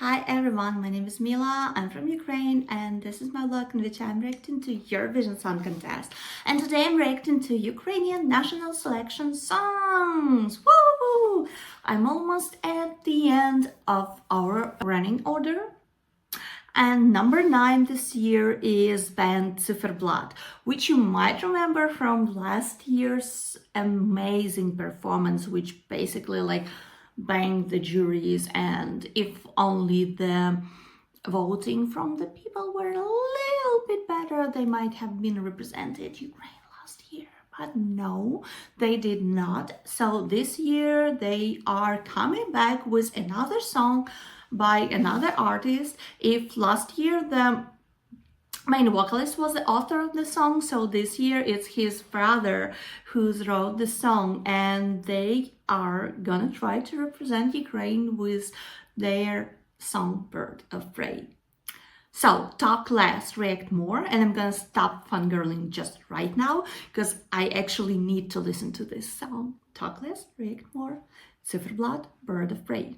Hi everyone, my name is Mila, I'm from Ukraine and this is my vlog in which I'm reacting to Eurovision Song Contest. And today I'm reacting to Ukrainian National Selection songs! Woo! I'm almost at the end of our running order. And number 9 this year is band Zifferblatt, which you might remember from last year's amazing performance, which basically banged the juries, and if only the voting from the people were a little bit better, they might have been represented Ukraine last year. But no, they did not. So this year they are coming back with another song by another artist. If last year the main vocalist was the author of the song, so this year it's his brother who's wrote the song, and they are gonna try to represent Ukraine with their song Bird of Prey. So talk less, react more, and I'm gonna stop fangirling just right now because I actually need to listen to this song. Talk less, react more. Zifferblatt, Bird of Prey.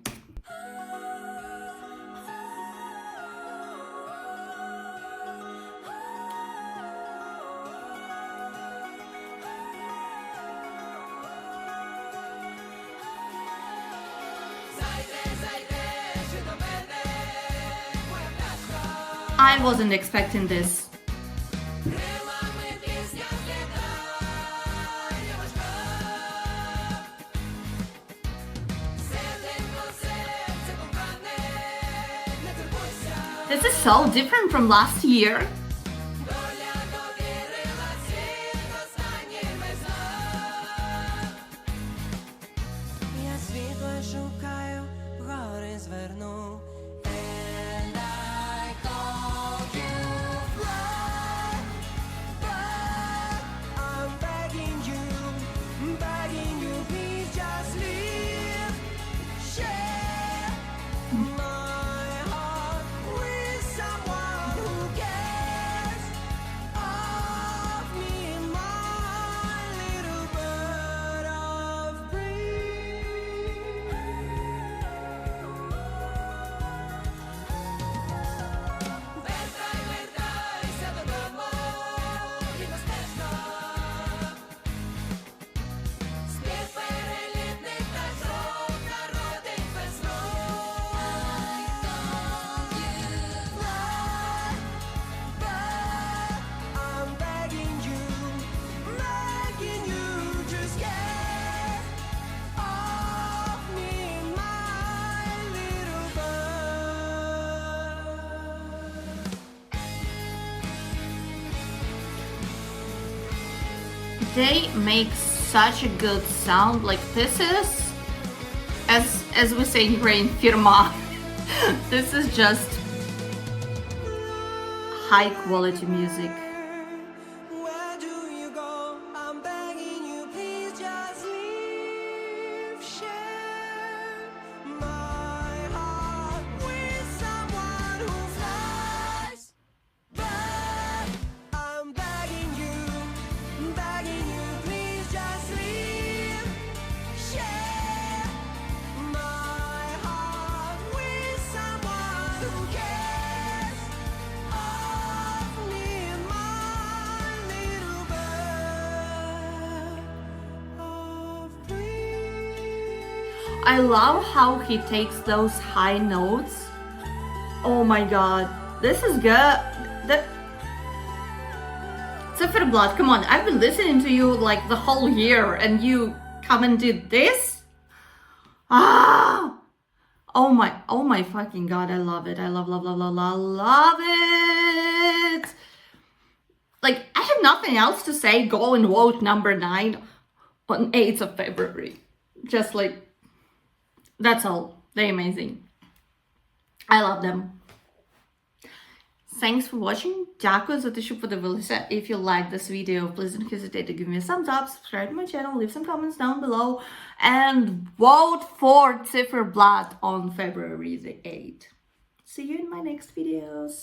I wasn't expecting this. This is so different from last year. They make such a good sound. Like, this is, as we say in Ukraine, firma. This is just high quality music. I love how he takes those high notes. Oh my god, this is good. Zifferblatt, come on, I've been listening to you like the whole year and you come and did this? Ah! Oh my fucking god, I love it. I love it. Like, I have nothing else to say. Go and vote number 9 on 8th of February. Just like, that's all. They're amazing. I love them. Thanks for watching. Дякую за те, що подивилися. If you like this video, please don't hesitate to give me a thumbs up, subscribe to my channel, leave some comments down below, and vote for Zifferblatt on February the 8th. See you in my next videos.